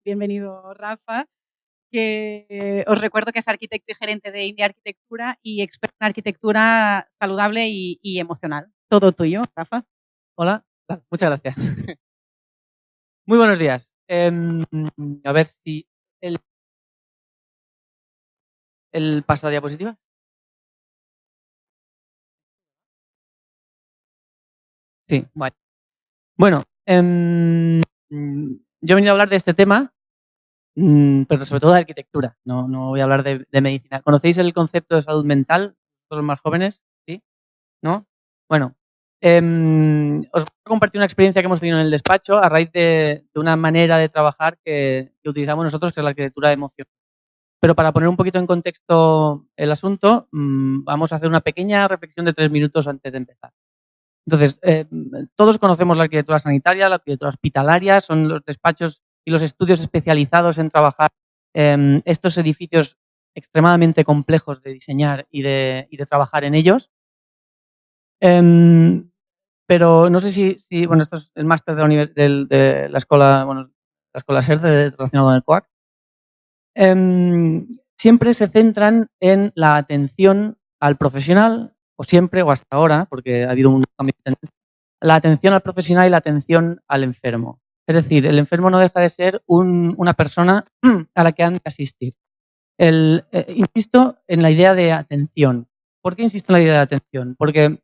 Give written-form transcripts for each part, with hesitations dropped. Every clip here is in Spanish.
Bienvenido, Rafa, que os recuerdo que es arquitecto y gerente de India Arquitectura y experto en arquitectura saludable y emocional. Todo tuyo, Rafa. Hola, muchas gracias. Muy buenos días. A ver si el paso a diapositivas. Sí, vale. Bueno, yo he venido a hablar de este tema, pero sobre todo de arquitectura. No voy a hablar de medicina. ¿Conocéis el concepto de salud mental? Los más jóvenes, ¿sí? ¿No? Bueno, os voy a compartir una experiencia que hemos tenido en el despacho a raíz de una manera de trabajar que utilizamos nosotros, que es la arquitectura de emoción. Pero para poner un poquito en contexto el asunto, vamos a hacer una pequeña reflexión de 3 minutos antes de empezar. Entonces, todos conocemos la arquitectura sanitaria, la arquitectura hospitalaria, son los despachos y los estudios especializados en trabajar estos edificios extremadamente complejos de diseñar y de trabajar en ellos. Pero no sé si bueno, esto es el máster de la escuela, bueno, la escuela SER relacionado con el COAC. Siempre se centran en la atención al profesional, o siempre, o hasta ahora, porque ha habido un cambio de tendencia, la atención al profesional y la atención al enfermo. Es decir, el enfermo no deja de ser una persona a la que han de asistir. Insisto en la idea de atención. ¿Por qué insisto en la idea de atención? Porque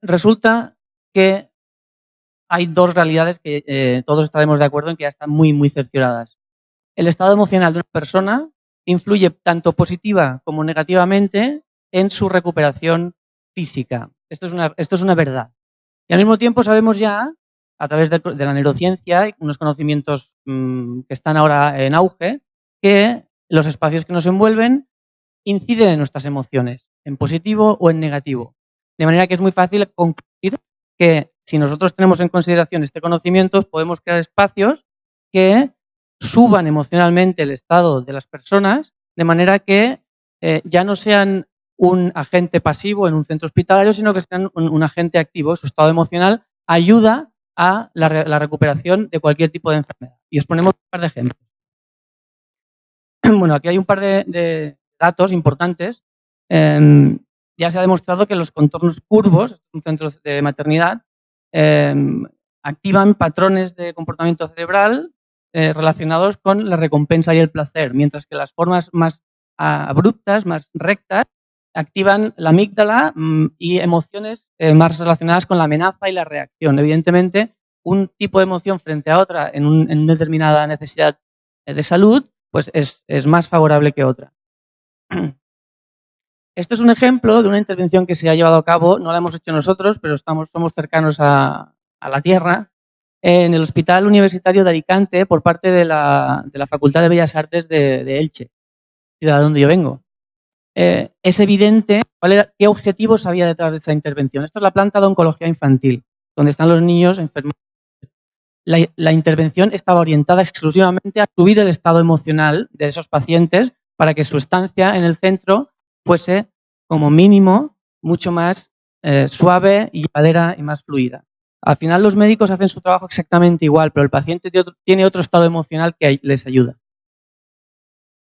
resulta que hay dos realidades que todos estaremos de acuerdo en que ya están muy, muy cercioradas. El estado emocional de una persona influye tanto positiva como negativamente en su recuperación física. Esto es una verdad. Y al mismo tiempo sabemos ya, a través de la neurociencia y unos conocimientos que están ahora en auge, que los espacios que nos envuelven inciden en nuestras emociones, en positivo o en negativo. De manera que es muy fácil concluir que si nosotros tenemos en consideración este conocimiento, podemos crear espacios que suban emocionalmente el estado de las personas, de manera que ya no sean un agente pasivo en un centro hospitalario, sino que sean un agente activo. Su estado emocional ayuda a la recuperación de cualquier tipo de enfermedad. Y os ponemos un par de ejemplos. Bueno, aquí hay un par de datos importantes. Ya se ha demostrado que los contornos curvos, un centro de maternidad, activan patrones de comportamiento cerebral relacionados con la recompensa y el placer, mientras que las formas más abruptas, más rectas, activan la amígdala y emociones más relacionadas con la amenaza y la reacción. Evidentemente, un tipo de emoción frente a otra en una determinada necesidad de salud, pues es más favorable que otra. Esto es un ejemplo de una intervención que se ha llevado a cabo, no la hemos hecho nosotros, pero somos cercanos a la tierra, en el Hospital Universitario de Alicante por parte de la Facultad de Bellas Artes de Elche, ciudad de donde yo vengo. Es evidente qué objetivos había detrás de esa intervención. Esto es la planta de oncología infantil, donde están los niños enfermos. La intervención estaba orientada exclusivamente a subir el estado emocional de esos pacientes para que su estancia en el centro fuese, como mínimo, mucho más suave y llevadera y más fluida. Al final los médicos hacen su trabajo exactamente igual, pero el paciente tiene otro estado emocional que les ayuda.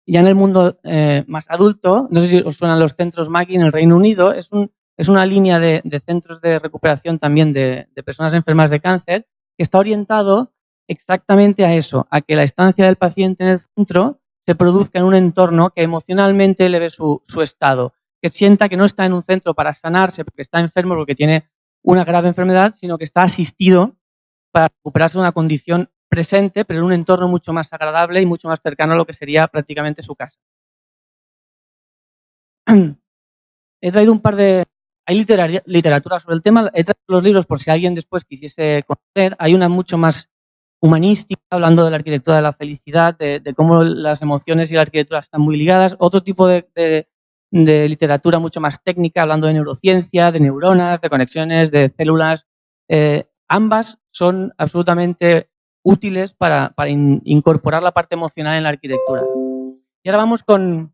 Ya en el mundo más adulto, no sé si os suenan los centros Maggie en el Reino Unido, es una línea de centros de recuperación también de personas enfermas de cáncer, que está orientado exactamente a eso, a que la estancia del paciente en el centro se produzca en un entorno que emocionalmente eleve su estado, que sienta que no está en un centro para sanarse porque está enfermo, porque tiene una grave enfermedad, sino que está asistido para recuperarse de una condición presente, pero en un entorno mucho más agradable y mucho más cercano a lo que sería prácticamente su casa. He traído un par de... Hay literatura sobre el tema, he traído los libros por si alguien después quisiese conocer. Hay una mucho más humanística, hablando de la arquitectura de la felicidad, de cómo las emociones y la arquitectura están muy ligadas. Otro tipo de literatura mucho más técnica, hablando de neurociencia, de neuronas, de conexiones, de células. Ambas son absolutamente útiles para incorporar la parte emocional en la arquitectura. Y ahora vamos con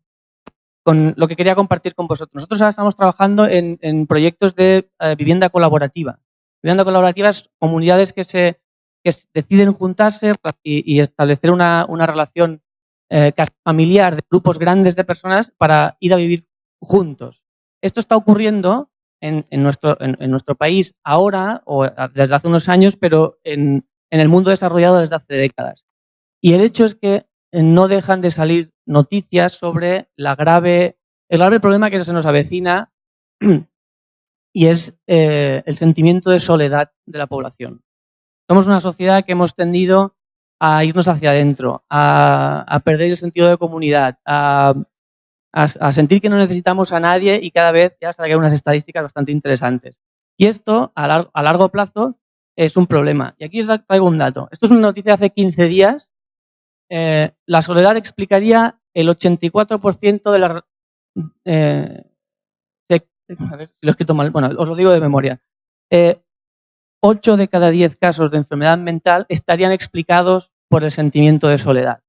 lo que quería compartir con vosotros. Nosotros ahora estamos trabajando en proyectos de vivienda colaborativa. Vivienda colaborativa es comunidades que que deciden juntarse y establecer una relación casi familiar de grupos grandes de personas para ir a vivir juntos. Esto está ocurriendo en nuestro país ahora o desde hace unos años, pero en el mundo desarrollado desde hace décadas. Y el hecho es que no dejan de salir noticias sobre el grave problema que se nos avecina y es el sentimiento de soledad de la población. Somos una sociedad que hemos tendido a irnos hacia adentro, a perder el sentido de comunidad, a sentir que no necesitamos a nadie y cada vez ya salen unas estadísticas bastante interesantes. Y esto, a largo plazo, es un problema. Y aquí os traigo un dato. Esto es una noticia de hace 15 días. La soledad explicaría el 84% de la... a ver si lo he escrito mal. Bueno, os lo digo de memoria. 8 de cada 10 casos de enfermedad mental estarían explicados por el sentimiento de soledad.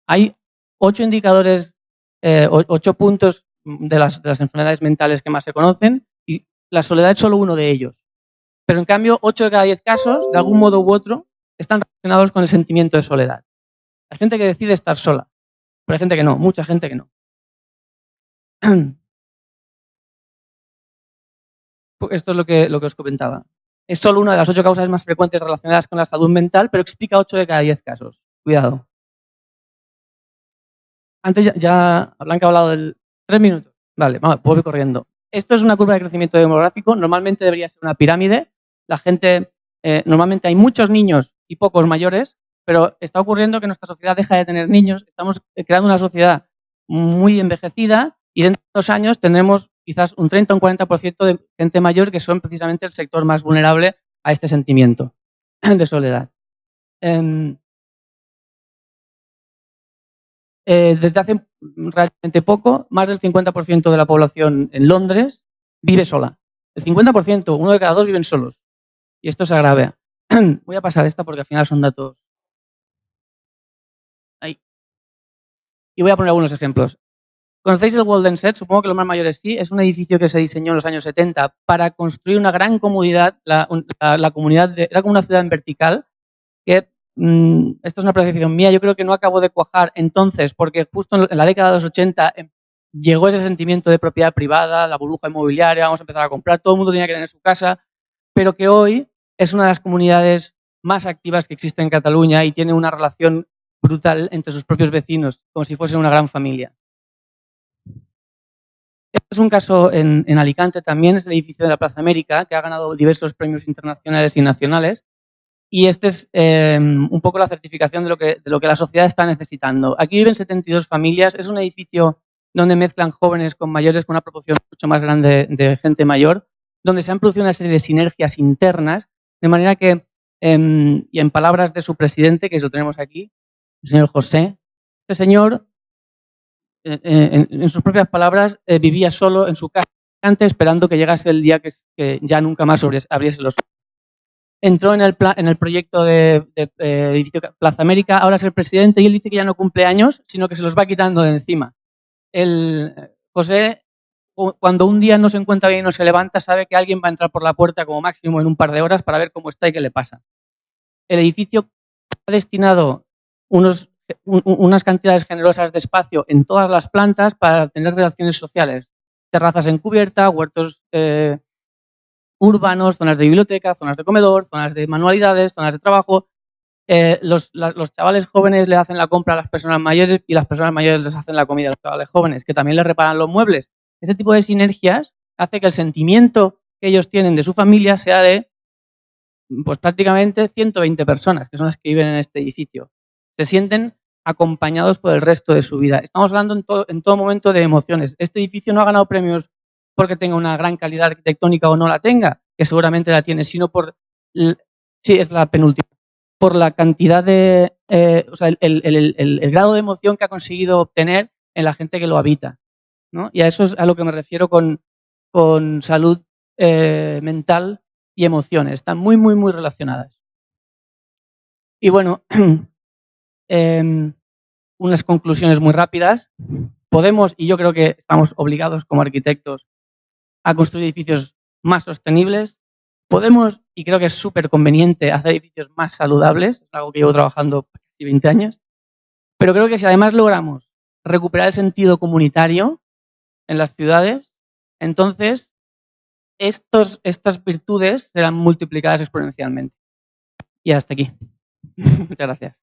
Hay 8 indicadores, 8 puntos de las enfermedades mentales que más se conocen y la soledad es solo uno de ellos. Pero en cambio, 8 de cada 10 casos, de algún modo u otro, están relacionados con el sentimiento de soledad. Hay gente que decide estar sola, pero hay gente que no, mucha gente que no. Esto es lo que os comentaba. Es solo una de las 8 causas más frecuentes relacionadas con la salud mental, pero explica 8 de cada 10 casos. Cuidado. Antes ya Blanca ha hablado del... 3 minutos. Vale, vamos, voy corriendo. Esto es una curva de crecimiento demográfico. Normalmente debería ser una pirámide. La gente, normalmente hay muchos niños y pocos mayores, pero está ocurriendo que nuestra sociedad deja de tener niños. Estamos creando una sociedad muy envejecida y dentro de 2 años tendremos quizás un 30 o un 40% de gente mayor que son precisamente el sector más vulnerable a este sentimiento de soledad. Desde hace relativamente poco, más del 50% de la población en Londres vive sola. El 50%, 1 de cada 2 viven solos. Y esto se agrava. Voy a pasar esta porque al final son datos. Ahí. Y voy a poner algunos ejemplos. ¿Conocéis el Walden Set? Supongo que los más mayores sí. Es un edificio que se diseñó en los años 70 para construir una gran comunidad. La comunidad era como una ciudad en vertical que... esto es una apreciación mía, yo creo que no acabó de cuajar entonces, porque justo en la década de los 80 llegó ese sentimiento de propiedad privada, la burbuja inmobiliaria, vamos a empezar a comprar, todo el mundo tenía que tener su casa, pero que hoy es una de las comunidades más activas que existe en Cataluña y tiene una relación brutal entre sus propios vecinos, como si fuesen una gran familia. Este es un caso en Alicante también, es el edificio de la Plaza América, que ha ganado diversos premios internacionales y nacionales. Y este es un poco la certificación de lo que la sociedad está necesitando. Aquí viven 72 familias. Es un edificio donde mezclan jóvenes con mayores, con una proporción mucho más grande de gente mayor, donde se han producido una serie de sinergias internas, de manera que, y en palabras de su presidente, que lo tenemos aquí, el señor José, este señor, en sus propias palabras, vivía solo en su casa, esperando que llegase el día que ya nunca más abriese los ojos. Entró en el proyecto de edificio Plaza América, ahora es el presidente y él dice que ya no cumple años, sino que se los va quitando de encima. José, cuando un día no se encuentra bien y no se levanta, sabe que alguien va a entrar por la puerta como máximo en un par de horas para ver cómo está y qué le pasa. El edificio ha destinado unas cantidades generosas de espacio en todas las plantas para tener relaciones sociales, terrazas en cubierta, huertos urbanos, zonas de biblioteca, zonas de comedor, zonas de manualidades, zonas de trabajo. Los chavales jóvenes le hacen la compra a las personas mayores y las personas mayores les hacen la comida a los chavales jóvenes, que también les reparan los muebles. Ese tipo de sinergias hace que el sentimiento que ellos tienen de su familia sea de, pues prácticamente 120 personas, que son las que viven en este edificio. Se sienten acompañados por el resto de su vida. Estamos hablando en todo momento de emociones. Este edificio no ha ganado premios porque tenga una gran calidad arquitectónica o no la tenga, que seguramente la tiene, sino por, sí, es la penúltima, por la cantidad de, o sea, el grado de emoción que ha conseguido obtener en la gente que lo habita, ¿no? Y a eso es a lo que me refiero con salud mental y emociones. Están muy, muy, muy relacionadas. Y bueno, unas conclusiones muy rápidas. Podemos, y yo creo que estamos obligados como arquitectos, a construir edificios más sostenibles. Podemos y creo que es súper conveniente hacer edificios más saludables, es algo que llevo trabajando casi 20 años, pero creo que si además logramos recuperar el sentido comunitario en las ciudades, entonces estas virtudes serán multiplicadas exponencialmente. Y hasta aquí. Muchas gracias.